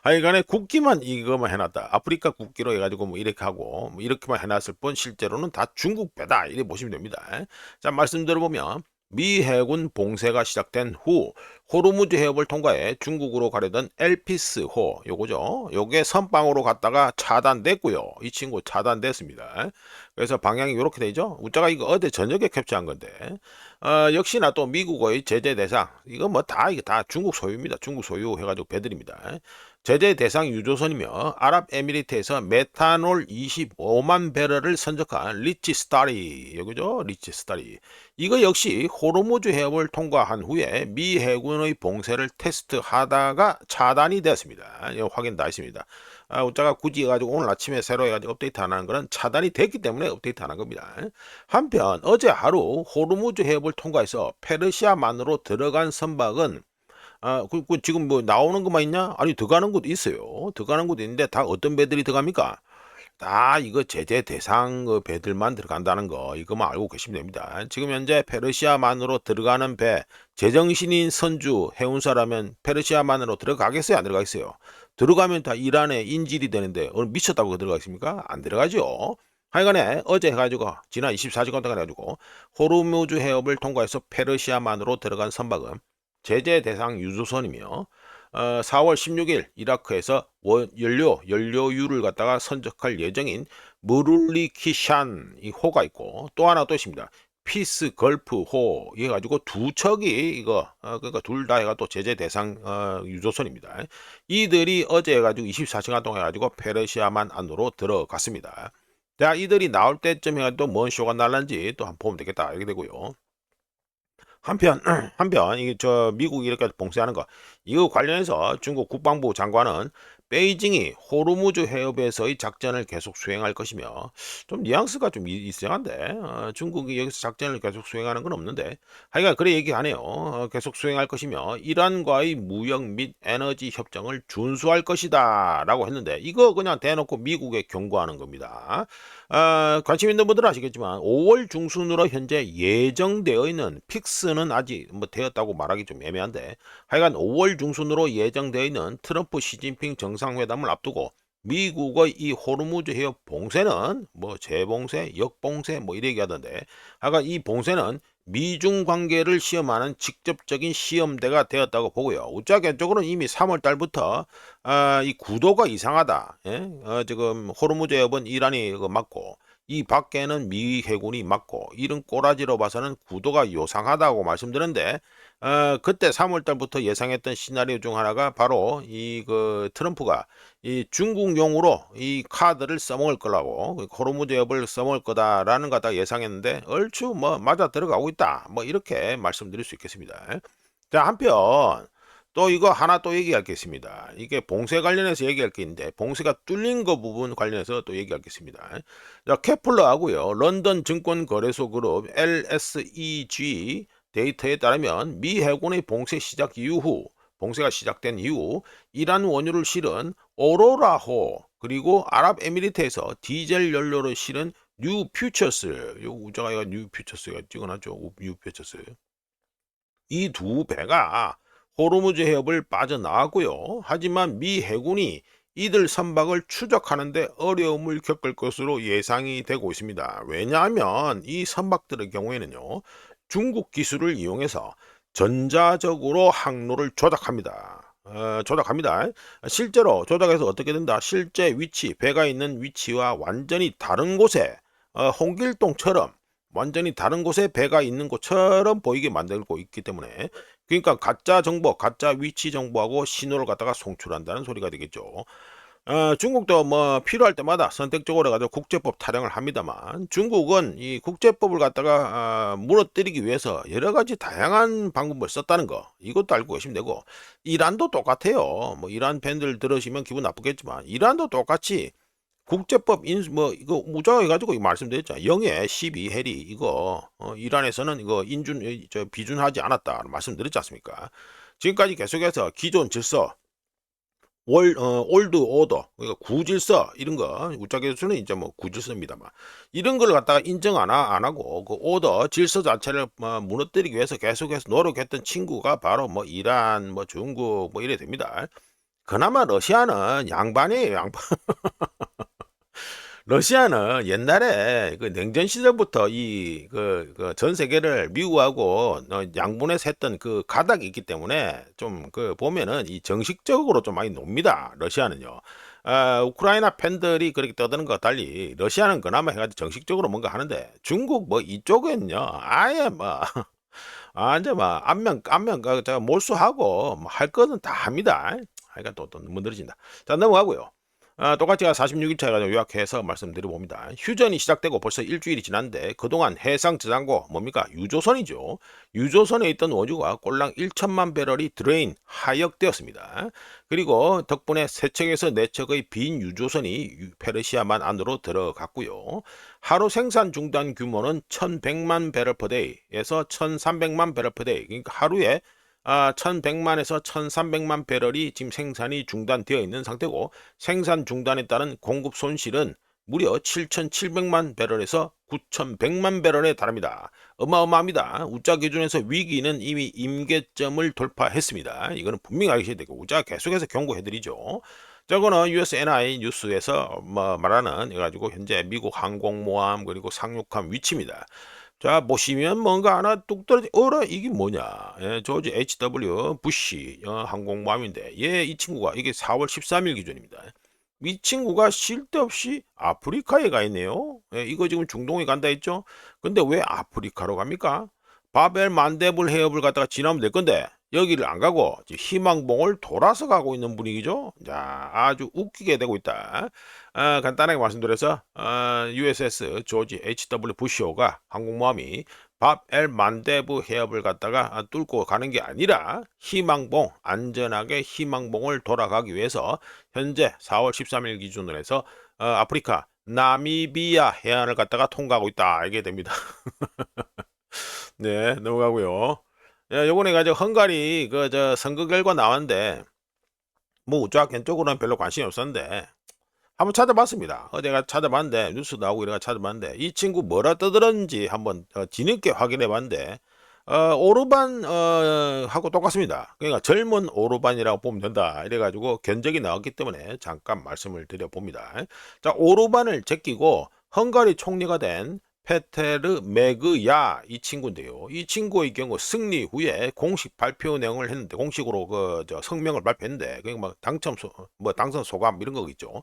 하여간에 국기만 이거만 해놨다. 아프리카 국기로 해가지고 뭐 이렇게 하고 뭐 이렇게만 해놨을 뿐 실제로는 다 중국 배다. 이렇게 보시면 됩니다. 자, 말씀드려보면 미 해군 봉쇄가 시작된 후 호르무즈 해협을 통과해 중국으로 가려던 엘피스호 요거죠. 요게 선방으로 갔다가 차단됐고요. 이 친구 차단됐습니다. 그래서 방향이 이렇게 되죠. 우짜가 이거 어제 저녁에 캡처한 건데 역시나 또 미국의 제재 대상 이거 뭐 이게 다 중국 소유입니다. 중국 소유 해가지고 배들입니다. 제재 대상 유조선이며 아랍에미리트에서 메탄올 25만 배럴을 선적한 리치 스타리 여기죠. 리치 스타리 이거 역시 호르무즈 해협을 통과한 후에 미 해군의 봉쇄를 테스트하다가 차단이 되었습니다. 이거 확인 다 있습니다. 우짜가 굳이 해가지고 오늘 아침에 새로 해가지고 업데이트 안 하는 거는 차단이 됐기 때문에 업데이트 안 한 겁니다. 한편 어제 하루 호르무즈 해협을 통과해서 페르시아만으로 들어간 선박은 지금 뭐 나오는 것만 있냐? 아니 들어가는 것도 있어요. 들어가는 것도 있는데 다 어떤 배들이 들어갑니까? 다 이거 제재 대상 배들만 들어간다는 거 이거만 알고 계시면 됩니다. 지금 현재 페르시아만으로 들어가는 배 제정신인 선주 해운사라면 페르시아만으로 들어가겠어요? 안 들어가겠어요? 들어가면 다 이란의 인질이 되는데 미쳤다고 들어가겠습니까? 안 들어가죠. 하여간에 어제 해가지고 지난 24시간 동안 해가지고 호르무즈 해협을 통과해서 페르시아만으로 들어간 선박은 제재 대상 유조선이며 4월 16일 이라크에서 연료유를 갖다가 선적할 예정인 무룰리키샨 이 호가 있고 또 하나 또 있습니다. 피스, 걸프호 해가지고 두 척이 이거 그러니까 둘 다 해가 또 제재 대상 유조선입니다. 이들이 어제 해가지고 24시간 동안 해가지고 페르시아만 안으로 들어갔습니다. 자, 이들이 나올 때쯤 해가지고 뭔 쇼가 날란지 또 한번 보면 되겠다 이렇게 되고요. 한편 한편 이게 저 미국이 이렇게 봉쇄하는 거 이거 관련해서 중국 국방부 장관은 베이징이 호르무즈 해협에서의 작전을 계속 수행할 것이며 좀 뉘앙스가 좀 이상한데 중국이 여기서 작전을 계속 수행하는 건 없는데 하여간 그래 얘기하네요. 계속 수행할 것이며 이란과의 무역 및 에너지 협정을 준수할 것이다 라고 했는데 이거 그냥 대놓고 미국에 경고하는 겁니다. 관심 있는 분들은 아시겠지만 5월 중순으로 현재 예정되어 있는 픽스는 아직 뭐 되었다고 말하기 좀 애매한데 하여간 5월 중순으로 예정되어 있는 트럼프 시진핑 정상회담을 앞두고 미국의 이 호르무즈 해협 봉쇄는 뭐 재봉쇄, 역봉쇄 뭐 이래 얘기하던데 하여간 이 봉쇄는 미중 관계를 시험하는 직접적인 시험대가 되었다고 보고요. 우짜겐적으로는 이미 3월 달부터 이 구도가 이상하다. 예? 지금 호르무즈 해협은 이란이 막고 이 밖에는 미 해군이 막고 이런 꼬라지로 봐서는 구도가 요상하다고 말씀드렸는데 그때 3월 달부터 예상했던 시나리오 중 하나가 바로 이 트럼프가 이 중국용으로 이 카드를 써먹을 거라고 호르무즈 해협을 써먹을 거다라는 거 다 예상했는데 얼추 뭐 맞아 들어가고 있다 뭐 이렇게 말씀드릴 수 있겠습니다. 자, 한편 또 이거 하나 또 얘기할 게 있습니다. 이게 봉쇄 관련해서 얘기할 게 있는데 봉쇄가 뚫린 거 부분 관련해서 또 얘기할 게 있습니다. 자, 케플러하고요 런던 증권거래소 그룹 LSEG 데이터에 따르면 미 해군의 봉쇄 시작 이후 봉쇄가 시작된 이후 이란 원유를 실은 오로라호 그리고 아랍에미리트에서 디젤 연료를 실은 뉴 퓨처스 요 우자가 뉴 퓨처스가 찍어놨죠. 뉴 퓨처스 이 두 배가 호르무즈 해협을 빠져나왔고요. 하지만 미 해군이 이들 선박을 추적하는데 어려움을 겪을 것으로 예상이 되고 있습니다. 왜냐하면 이 선박들의 경우에는요. 중국 기술을 이용해서 전자적으로 항로를 조작합니다. 조작합니다. 실제로 조작해서 어떻게 된다? 실제 위치, 배가 있는 위치와 완전히 다른 곳에 홍길동처럼 완전히 다른 곳에 배가 있는 것처럼 보이게 만들고 있기 때문에 그러니까 가짜 정보, 가짜 위치 정보하고 신호를 갖다가 송출한다는 소리가 되겠죠. 중국도 뭐 필요할 때마다 선택적으로 가지고 국제법 타령을 합니다만 중국은 이 국제법을 갖다가 무너뜨리기 위해서 여러 가지 다양한 방법을 썼다는 거 이것도 알고 계시면 되고 이란도 똑같아요. 뭐 이란 팬들 들으시면 기분 나쁘겠지만 이란도 똑같이 국제법 뭐 이거 무장해 가지고 말씀드렸잖아요. 0에 12 해리 이거 이란에서는 이거 비준하지 않았다 말씀드렸지 않습니까? 지금까지 계속해서 기존 질서 올드 오더 그러니까 구질서 이런 거 우짜기술은 이제 뭐 구질서입니다만 이런 걸 갖다가 인정 안 하고 그 오더 질서 자체를 무너뜨리기 위해서 계속해서 노력했던 친구가 바로 뭐 이란 뭐 중국 뭐 이래 됩니다. 그나마 러시아는 양반이에요, 양반. 러시아는 옛날에 그 냉전 시절부터 전 세계를 미국하고 양분해서 했던 그 가닥이 있기 때문에 좀 보면은 이 정식적으로 좀 많이 놉니다. 러시아는요. 우크라이나 팬들이 그렇게 떠드는 것과 달리 러시아는 그나마 해가지고 정식적으로 뭔가 하는데 중국 뭐 이쪽은요 아예 뭐 이제 뭐 안면 제가 몰수하고 뭐 할 거는 다 합니다. 하여간 또 문드러진다. 자, 넘어가고요. 똑같이 46일차 해가지고 요약해서 말씀드려 봅니다. 휴전이 시작되고 벌써 일주일이 지났는데 그동안 해상 저장고 뭡니까? 유조선이죠. 유조선에 있던 원유가 꼴랑 1천만 배럴이 드레인 하역되었습니다. 그리고 덕분에 3척에서 4척의 빈 유조선이 페르시아만 안으로 들어갔고요. 하루 생산 중단 규모는 1100만 배럴 per day에서 1300만 배럴 per day. 그러니까 하루에 1100만에서 1300만 배럴이 지금 생산이 중단되어 있는 상태고 생산 중단에 따른 공급 손실은 무려 7700만 배럴에서 9100만 배럴에 달합니다. 어마어마합니다. 우짜 기준에서 위기는 이미 임계점을 돌파했습니다. 이거는 분명히 알셔야 되고 우짜 계속해서 경고해드리죠. 저거는 USNI 뉴스에서 말하는 해가지고 현재 미국 항공모함 그리고 상륙함 위치입니다. 자, 보시면 뭔가 하나 뚝 떨어지, 어라, 이게 뭐냐. 예, 조지 HW 부시 항공모함인데, 이 친구가 이게 4월 13일 기준입니다. 이 친구가 쉴 데 없이 아프리카에 가 있네요. 예, 이거 지금 중동에 간다 했죠? 근데 왜 아프리카로 갑니까? 바벨 만데불 해협을 갖다가 지나면 될 건데 여기를 안 가고 지금 희망봉을 돌아서 가고 있는 분위기죠. 자, 아주 웃기게 되고 있다. 간단하게 말씀드려서 USS 조지 H.W. 부시호가 항공모함이 밥엘 만데부 해협을 갖다가 뚫고 가는 게 아니라 희망봉, 안전하게 희망봉을 돌아가기 위해서 현재 4월 13일 기준으로 해서 아프리카 나미비아 해안을 갖다가 통과하고 있다 이게 됩니다. 네, 넘어가고요. 예, 요번에 가지고 헝가리 그 저 선거 결과 나왔는데 뭐 우짜겐 쪽으로는 별로 관심이 없었는데 한번 찾아봤습니다. 어제가 찾아봤는데 뉴스 나오고 이래가 찾아봤는데 이 친구 뭐라 떠들었는지 한번 뒤늦게 확인해 봤는데 오르반 하고 똑같습니다. 그러니까 젊은 오르반이라고 보면 된다. 이래가지고 견적이 나왔기 때문에 잠깐 말씀을 드려 봅니다. 자, 오르반을 제끼고 헝가리 총리가 된 페테르 메그야 이 친구인데요. 이 친구의 경우 승리 후에 공식 발표 내용을 했는데 공식으로 그 성명을 발표했는데 그게 뭐 당선 소감 이런 거 있죠.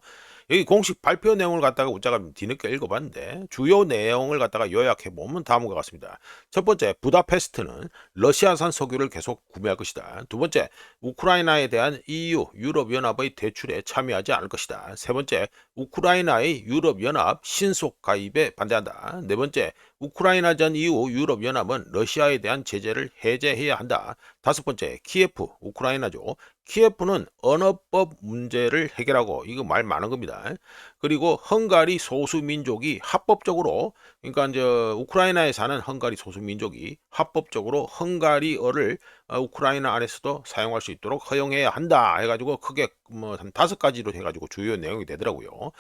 여기 공식 발표 내용을 갖다가 우짜가 뒤늦게 읽어봤는데 주요 내용을 갖다가 요약해 보면 다음과 같습니다. 첫 번째, 부다페스트는 러시아산 석유를 계속 구매할 것이다. 두 번째, 우크라이나에 대한 EU 유럽연합의 대출에 참여하지 않을 것이다. 세 번째, 우크라이나의 유럽연합 신속 가입에 반대한다. 네 번째, 우크라이나전 이후 유럽연합은 러시아에 대한 제재를 해제해야 한다. 다섯 번째, 키예프, 우크라이나죠. 키예프는 언어법 문제를 해결하고 이거 말 많은 겁니다. 그리고 헝가리 소수민족이 합법적으로 그러니까 이제 우크라이나에 사는 헝가리 소수민족이 합법적으로 헝가리어를 우크라이나 안에서도 사용할 수 있도록 허용해야 한다 해가지고 크게 뭐 한 5가지로 해가지고 주요 내용이 되더라고요.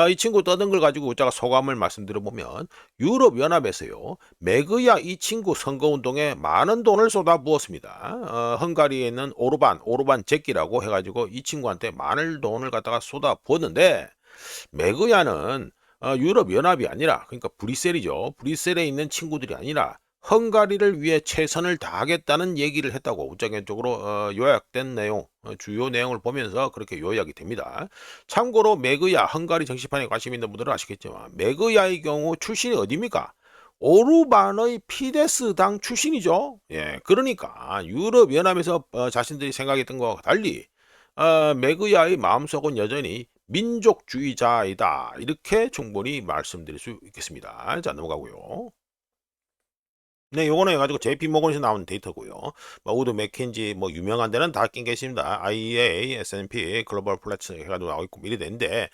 이 친구 떠든 걸 가지고 제가 소감을 말씀드려보면 유럽연합에서요 메그야 이 친구 선거운동에 많은 돈을 쏟아부었습니다. 헝가리에 있는 오르반 제끼라고 해가지고 이 친구한테 많은 돈을 갖다가 쏟아부었는데 메그야는 유럽연합이 아니라 그러니까 브뤼셀이죠. 브뤼셀에 있는 친구들이 아니라 헝가리를 위해 최선을 다하겠다는 얘기를 했다고 우짜견적으로 요약된 내용, 주요 내용을 보면서 그렇게 요약이 됩니다. 참고로 메그야, 헝가리 정치판에 관심 있는 분들은 아시겠지만 메그야의 경우 출신이 어디입니까? 오르반의 피데스당 출신이죠. 예, 그러니까 유럽연합에서 자신들이 생각했던 것과 달리 메그야의 마음속은 여전히 민족주의자이다. 이렇게 충분히 말씀드릴 수 있겠습니다. 자, 넘어가고요. 네, 요거는 해가지고 JP 모건에서 나온 데이터고요. 뭐 우드 맥킨지 뭐 유명한 데는 다 낀 게 있습니다. IEA, S&P, 글로벌 플래츠 해가지고 나오고 있고 이래 되는데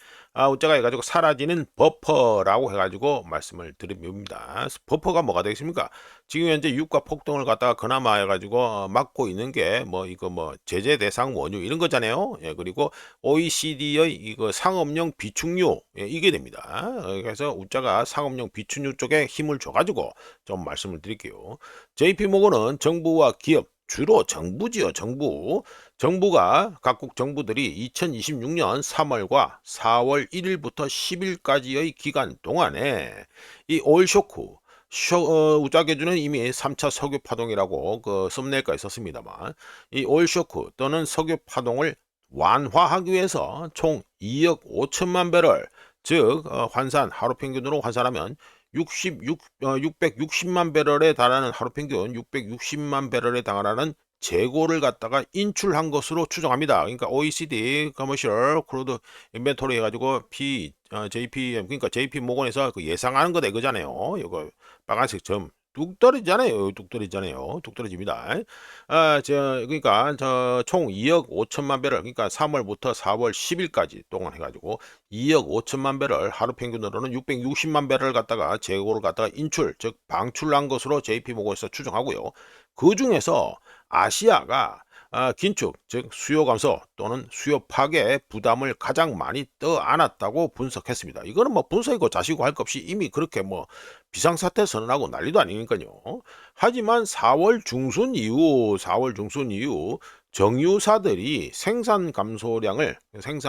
우짜가 해가지고 사라지는 버퍼라고 해가지고 말씀을 드립니다. 버퍼가 뭐가 되겠습니까? 지금 현재 유가 폭등을 갖다가 그나마 해가지고 막고 있는 게 뭐 이거 뭐 제재 대상 원유 이런 거잖아요. 예, 그리고 OECD의 이거 상업용 비축유 예, 이게 됩니다. 그래서 우짜가 상업용 비축유 쪽에 힘을 줘가지고 좀 말씀을 드릴게요. JP모건은 정부와 기업, 주로 정부지요, 정부. 정부가 각국 정부들이 2026년 3월과 4월 1일부터 10일까지의 기간 동안에 이 오일 쇼크, 우짜개주는 이미 3차 석유 파동이라고 그 썸네일가 있었습니다만 이 오일 쇼크 또는 석유 파동을 완화하기 위해서 총 2억 5천만 배럴 즉 환산 하루 평균으로 환산하면 660만 배럴에 달하는 하루 평균 660만 배럴에 달하는 재고를 갖다가 인출한 것으로 추정합니다. 그러니까 OECD 커머셜 크루드 인벤토리 해가지고 JPM 그러니까 JP 모건에서 그 예상하는 거 이거잖아요. 이거 빨간색 점 뚝 떨어지잖아요. 뚝 떨어지잖아요. 뚝 떨어집니다. 그러니까 총 2억 5천만 배럴 그러니까 3월부터 4월 10일까지 동안 해가지고 2억 5천만 배럴 하루 평균으로는 660만 배럴 갖다가 재고를 갖다가 인출 즉 방출한 것으로 JP모건에서 추정하고요. 그 중에서 아시아가 긴축, 즉 수요 감소 또는 수요 파괴 부담을 가장 많이 떠안았다고 분석했습니다. 이거는 뭐 분석이고 자시고 할 것 없이 이미 그렇게 뭐 비상사태 선언하고 난리도 아니니까요. 하지만 4월 중순 이후 정유사들이 생산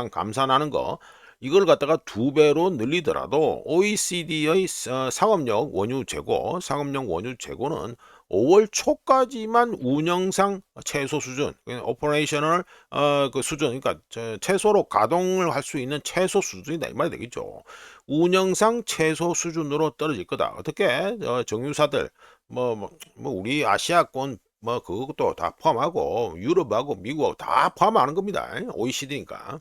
감산하는 거 이걸 갖다가 2배로 늘리더라도 OECD의 상업용 원유 재고는 5월 초까지만 운영상 최소 수준, 오퍼레이셔널 그 수준, 그러니까 최소로 가동을 할 수 있는 최소 수준이다 이 말이 되겠죠. 운영상 최소 수준으로 떨어질 거다. 어떻게? 정유사들 우리 아시아권 그것도 다 포함하고 유럽하고 미국하고 다 포함하는 겁니다. OECD니까.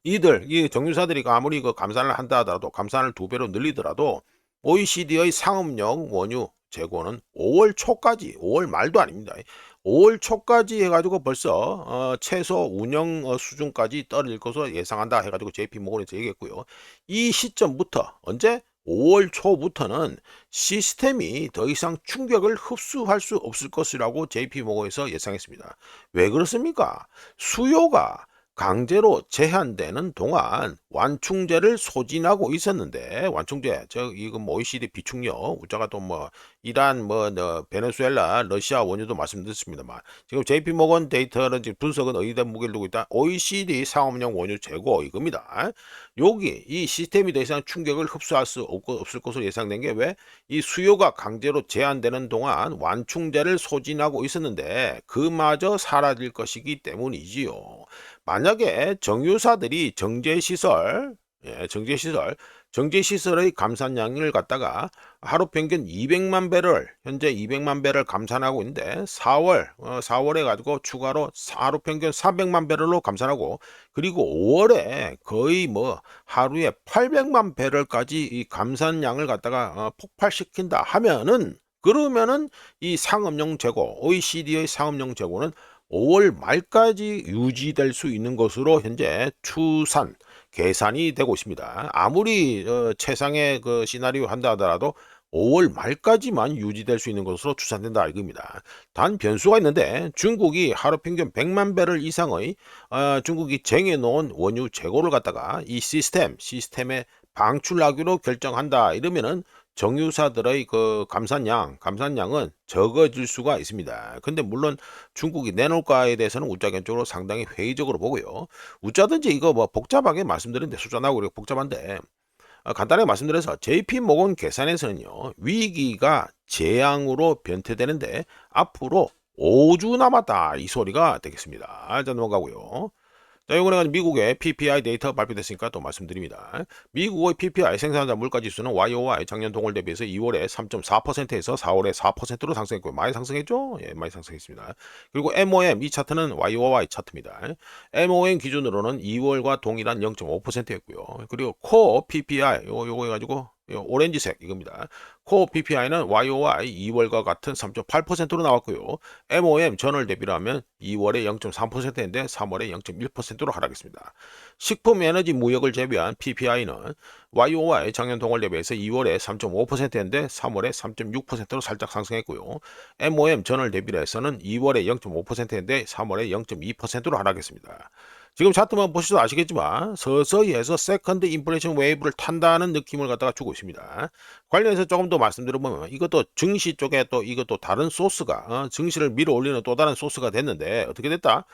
이 정유사들이 아무리 그 감산을 한다 하더라도 감산을 2배로 늘리더라도 OECD의 상업용 원유 재고는 5월 초까지, 5월 말도 아닙니다. 5월 초까지 해가지고 벌써 최소 운영 수준까지 떨어질 것으로 예상한다 해가지고 JP모건에서 얘기했고요. 이 시점부터 언제? 5월 초부터는 시스템이 더 이상 충격을 흡수할 수 없을 것이라고 JP모건에서 예상했습니다. 왜 그렇습니까? 수요가 강제로 제한되는 동안 완충제를 소진하고 있었는데, 완충제 이거 OECD 비축료 우자가 또 이란 베네수엘라 러시아 원유도 말씀드렸습니다만, 지금 JP모건 데이터는 지금 분석은 어디다 무게를 두고 있다? OECD 상업용 원유 재고 이겁니다. 여기 이 시스템이 더 이상 충격을 흡수할 수 없을 것으로 예상된 게 왜? 이 수요가 강제로 제한되는 동안 완충제를 소진하고 있었는데 그마저 사라질 것이기 때문이지요. 만약에 정유사들이 정제시설의 감산량을 갖다가 하루 평균 200만 배럴, 현재 200만 배럴 감산하고 있는데 4월에 가지고 추가로 하루 평균 400만 배럴로 감산하고, 그리고 5월에 거의 하루에 800만 배럴까지 이 감산량을 갖다가 폭발시킨다 하면은, 그러면은 이 상업용 재고, OECD의 상업용 재고는 5월 말까지 유지될 수 있는 것으로 현재 계산이 되고 있습니다. 아무리 최상의 그 시나리오 한다 하더라도 5월 말까지만 유지될 수 있는 것으로 추산된다 이겁니다. 단 변수가 있는데, 중국이 하루 평균 100만 배럴 이상의 중국이 쟁여놓은 원유 재고를 갖다가 이 시스템에 방출하기로 결정한다 이러면은 정유사들의 그 감산량은 적어질 수가 있습니다. 근데 물론 중국이 내놓을까에 대해서는 우짜 개인적으로 상당히 회의적으로 보고요. 우짜든지 이거 복잡하게 말씀드리는데, 숫자 나오고 그렇게 복잡한데, 간단하게 말씀드려서 JP모건 계산에서는요, 위기가 재앙으로 변태되는데 앞으로 5주 남았다 이 소리가 되겠습니다. 자, 넘어가고요. 자, 이번에 미국의 PPI 데이터 발표됐으니까 또 말씀드립니다. 미국의 PPI 생산자 물가지수는 YOY 작년 동월 대비해서 2월에 3.4%에서 4월에 4%로 상승했고요. 많이 상승했죠? 예, 많이 상승했습니다. 그리고 MOM 이 차트는 YOY 차트입니다. MOM 기준으로는 2월과 동일한 0.5%였고요. 그리고 코어 PPI 요거 해가지고 오렌지색 이겁니다. 코어 PPI는 YOY 2월과 같은 3.8%로 나왔고요. MOM 전월 대비로 하면 2월에 0.3%인데 3월에 0.1%로 하락했습니다. 식품 에너지 무역을 제외한 PPI는 YOY 작년 동월 대비해서 2월에 3.5%인데 3월에 3.6%로 살짝 상승했고요. MOM 전월 대비로 해서는 2월에 0.5%인데 3월에 0.2%로 하락했습니다. 지금 차트만 보시도 아시겠지만 서서히 해서 세컨드 인플레이션 웨이브를 탄다는 느낌을 갖다가 주고 있습니다. 관련해서 조금 더 말씀드려보면, 이것도 증시 쪽에 또 이것도 다른 소스가 증시를 밀어올리는 또 다른 소스가 됐는데, 어떻게 됐다?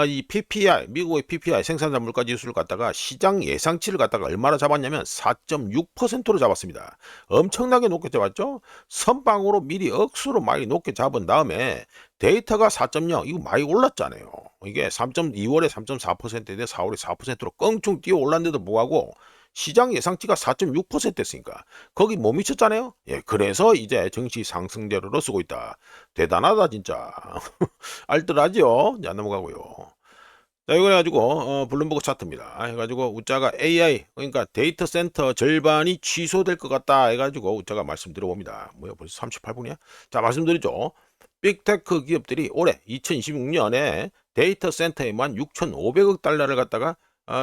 이 PPI, 미국의 PPI 생산자 물가 지수를 갖다가 시장 예상치를 갖다가 얼마나 잡았냐면 4.6%로 잡았습니다. 엄청나게 높게 잡았죠? 선빵으로 미리 억수로 많이 높게 잡은 다음에 데이터가 4.0, 이거 많이 올랐잖아요. 이게 2월에 3.4%인데 4월에 4%로 껑충 뛰어 올랐는데도 뭐하고 시장 예상치가 4.6%였으니까 거기 못 미쳤잖아요. 예, 그래서 이제 증시 상승재료로 쓰고 있다. 대단하다 진짜. 알뜰하죠? 자, 넘어가고요. 자, 이거 해가지고 블룸버그 차트입니다. 해가지고 우짜가 AI, 그러니까 데이터 센터 절반이 취소될 것 같다 해가지고 우짜가 말씀드려봅니다. 뭐야, 벌써 38분이야? 자, 말씀드리죠. 빅테크 기업들이 올해 2026년에 데이터 센터에만 6,500억 달러를 갖다가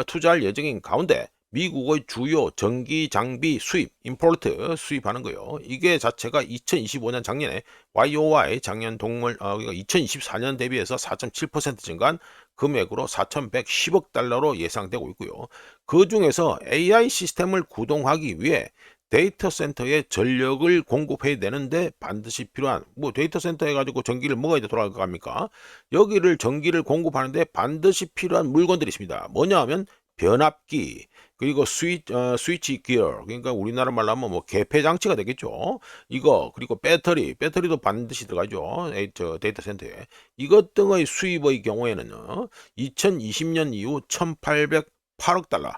투자할 예정인 가운데 미국의 주요 전기 장비 임포트 수입하는 거요. 이게 자체가 2025년 작년에 YOY 작년 그러니까 2024년 대비해서 4.7% 증가한 금액으로 4,110억 달러로 예상되고 있고요. 그 중에서 AI 시스템을 구동하기 위해 데이터 센터에 전력을 공급해야 되는데 반드시 필요한, 데이터 센터 해가지고 전기를 먹어야 돌아갈 거 아닙니까? 여기를 전기를 공급하는데 반드시 필요한 물건들이 있습니다. 뭐냐 하면 변압기, 그리고 스위치 기어, 그러니까 우리나라 말로 하면 뭐 개폐 장치가 되겠죠. 이거, 그리고 배터리도 반드시 들어가죠. 데이터 센터에. 이것 등의 수입의 경우에는요, 2020년 이후 1,808억 달러,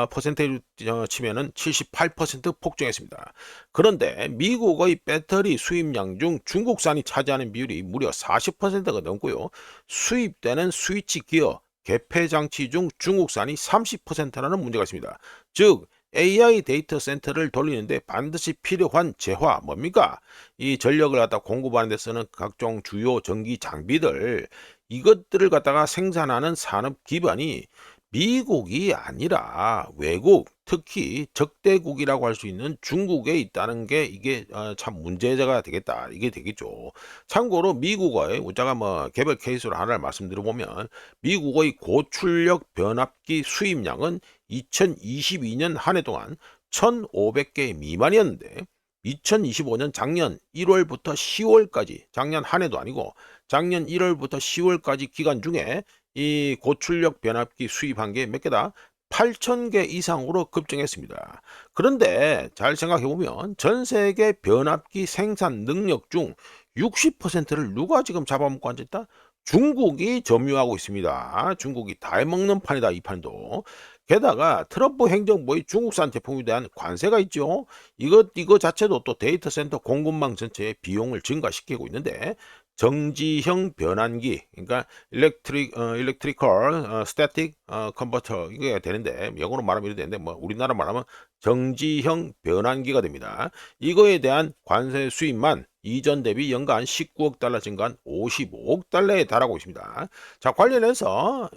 퍼센테이지 치면은 78% 폭증했습니다. 그런데 미국의 배터리 수입량 중 중국산이 차지하는 비율이 무려 40%가 넘고요. 수입되는 스위치 기어, 개폐 장치 중 중국산이 30%라는 문제가 있습니다. 즉, AI 데이터 센터를 돌리는데 반드시 필요한 재화 뭡니까? 이 전력을 갖다 공급하는 데 쓰는 각종 주요 전기 장비들, 이것들을 갖다가 생산하는 산업 기반이 미국이 아니라 외국, 특히 적대국이라고 할 수 있는 중국에 있다는 게 이게 참 문제가 되겠다. 이게 되겠죠. 참고로 미국의 우리가 뭐 개별 케이스로 하나를 말씀드려보면 미국의 고출력 변압기 수입량은 2022년 한 해 동안 1,500개 미만이었는데 2025년 작년 1월부터 10월까지, 작년 한 해도 아니고 작년 1월부터 10월까지 기간 중에 이 고출력 변압기 수입한 게 몇 개다? 8,000개 이상으로 급증했습니다. 그런데 잘 생각해 보면 전 세계 변압기 생산 능력 중 60%를 누가 지금 잡아먹고 앉아있다? 중국이 점유하고 있습니다. 중국이 다 해먹는 판이다, 이 판도. 게다가 트럼프 행정부의 중국산 제품에 대한 관세가 있죠. 이거 자체도 또 데이터 센터 공급망 전체의 비용을 증가시키고 있는데, 정지형 변환기, 그러니까 electrical static converter, 이게 되는데, 영어로 말하면 이렇게 되는데, 뭐 우리나라 말하면 정지형 변환기가 됩니다. 이거에 대한 관세 수입만 이전 대비 연간 19억 달러 증가한 55억 달러에 달하고 있습니다. 자, 관련해서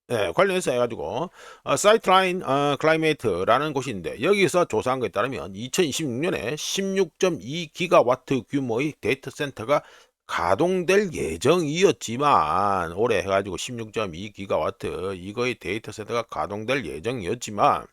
해가지고 사이트라인 클라이메이트라는 곳이 있는데, 여기서 조사한 것에 따르면 2026년에 16.2기가와트 규모의 데이터 센터가 가동될 예정이었지만, 올해 해가지고 16.2기가와트 이거의 데이터 센터가 가동될 예정이었지만,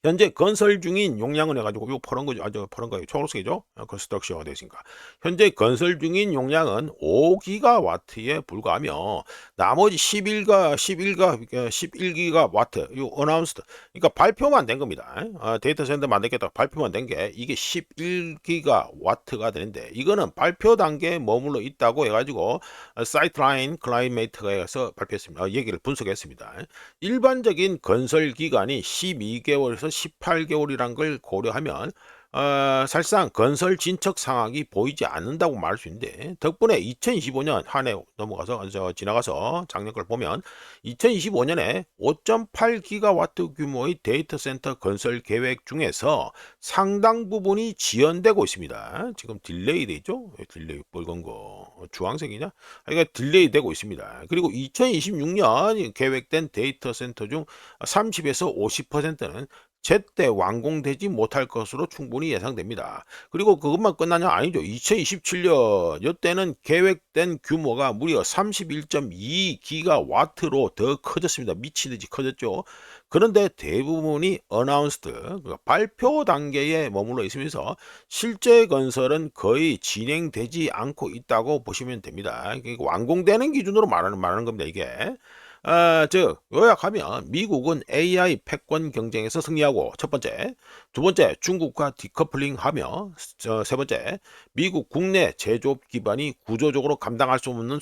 현재 건설 중인 용량은 해가지고 요 퍼런 거죠. 퍼런 거예요. 초록색이죠. 컨스트럭션 되니까. 현재 건설 중인 용량은 5기가와트에 불과하며 나머지 11기가와트 요 어나운스드, 그러니까 발표만 된 겁니다. 데이터 센터 만들겠다 발표만 된 게 이게 11기가와트가 되는데, 이거는 발표 단계에 머물러 있다고 해가지고 사이트라인 클라이메이트가 해서 발표했습니다. 얘기를 분석했습니다. 일반적인 건설 기간이 12개월에서 18개월이란 걸 고려하면 사실상 건설 진척 상황이 보이지 않는다고 말할 수 있는데, 덕분에 2025년 한 해 넘어가서 지나가서 작년 걸 보면 2025년에 5.8기가와트 규모의 데이터 센터 건설 계획 중에서 상당 부분이 지연되고 있습니다. 지금 딜레이 돼 있죠? 딜레이 빨간 거 주황색이냐? 그러니까 딜레이 되고 있습니다. 그리고 2026년 계획된 데이터 센터 중 30에서 50%는 제때 완공되지 못할 것으로 충분히 예상됩니다. 그리고 그것만 끝나냐? 아니죠. 2027년 이때는 계획된 규모가 무려 31.2기가와트로 더 커졌습니다. 미치듯이 커졌죠. 그런데 대부분이 어나운스드, 그러니까 발표 단계에 머물러 있으면서 실제 건설은 거의 진행되지 않고 있다고 보시면 됩니다. 그러니까 완공되는 기준으로 말하는 겁니다, 이게. 즉 요약하면 미국은 AI 패권 경쟁에서 승리하고, 첫 번째, 두 번째 중국과 디커플링하며, 세 번째 미국 국내 제조업 기반이 구조적으로 감당할 수 없는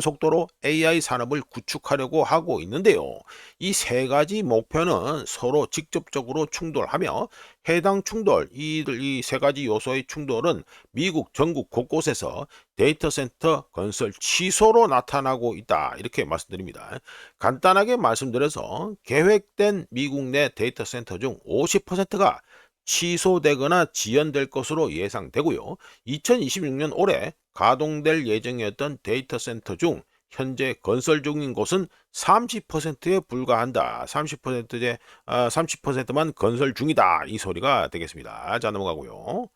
속도로 AI 산업을 구축하려고 하고 있는데요. 이 세 가지 목표는 서로 직접적으로 충돌하며, 해당 충돌, 이 세 가지 요소의 충돌은 미국 전국 곳곳에서 데이터 센터 건설 취소로 나타나고 있다, 이렇게 말씀드립니다. 간단하게 말씀드려서 계획된 미국 내 데이터 센터 중 50%가 취소되거나 지연될 것으로 예상되고요. 2026년 올해 가동될 예정이었던 데이터 센터 중 현재 건설 중인 곳은 30%에 불과한다. 30%만 건설 중이다, 이 소리가 되겠습니다. 자, 넘어가고요.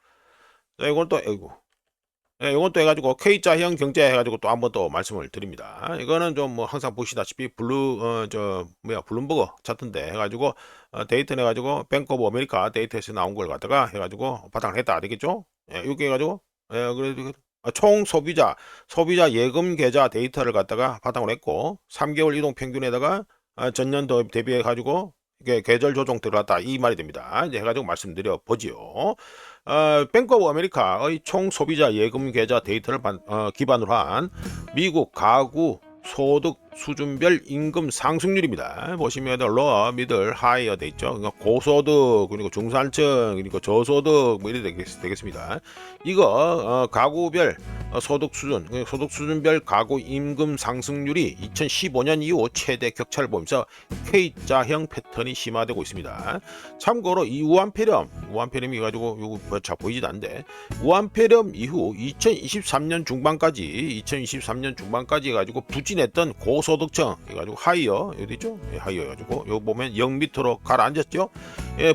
자, 이건 또 아이고. 예, 이건 또 해가지고 K자형 경제 해가지고 또 한번 또 말씀을 드립니다. 이거는 좀 뭐 항상 보시다시피 블룸버그 차트인데 해가지고 데이터 해가지고 뱅크 오브 아메리카 데이터에서 나온 걸 갖다가 해가지고 바탕을 했다, 되겠죠? 예, 이렇게 해가지고, 예, 그래도 총 소비자 예금 계좌 데이터를 갖다가 바탕으로 했고 3개월 이동 평균에다가 전년 대비해 가지고 이게 계절 조정 들어갔다 이 말이 됩니다. 이제 해가지고 말씀드려 보지요. 뱅크 오브 아메리카의 총 소비자 예금 계좌 데이터를 기반으로 한 미국 가구 소득 수준별 임금 상승률입니다. 보시면 로, 미들, 하이어 돼 있죠. 그러니까 고소득, 그리고 중산층, 그리고 저소득 뭐 이렇게 되겠습니다. 이거 가구별 소득 수준별 가구 임금 상승률이 2015년 이후 최대 격차를 보이면서 K자형 패턴이 심화되고 있습니다. 참고로 이 우한폐렴이 가지고 이거 잘 보이지도 않는데 우한폐렴 이후 2023년 중반까지 가지고 부진했던 고소득층 해가지고 하이어 어디 있죠? 하이어 해가지고 요 보면 0 밑으로 가라앉았죠.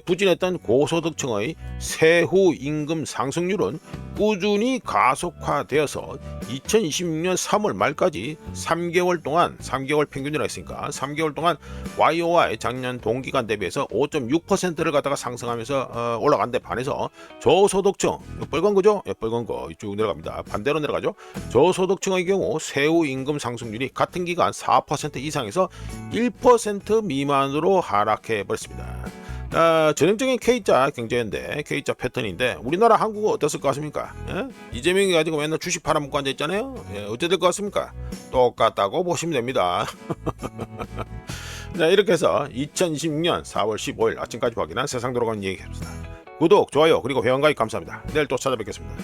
부진했던 고소득층의 세후 임금 상승률은 꾸준히 가속화되어서 2026년 3월 말까지 3개월 평균이라 했으니까 3개월 동안 YOY 작년 동기간 대비해서 5.6%를 갖다가 상승하면서 올라간데 반해서 저소득층 빨간 거죠? 빨간 거 쭉 내려갑니다. 반대로 내려가죠. 저소득층의 경우 세후 임금 상승률이 같은 기간 4% 이상에서 1% 미만으로 하락해 버렸습니다. 전형적인 K자 경제인데 K자 패턴인데 우리나라 한국은 어땠을 것 같습니까? 예? 이재명이 가지고 맨날 주식 팔아먹고 앉아 있잖아요. 예, 어떻게 될 것 같습니까? 똑같다고 보시면 됩니다. 자, 이렇게 해서 2026년 4월 15일 아침까지 확인한 세상 돌아가는 얘기입니다. 구독, 좋아요, 그리고 회원가입 감사합니다. 내일 또 찾아뵙겠습니다.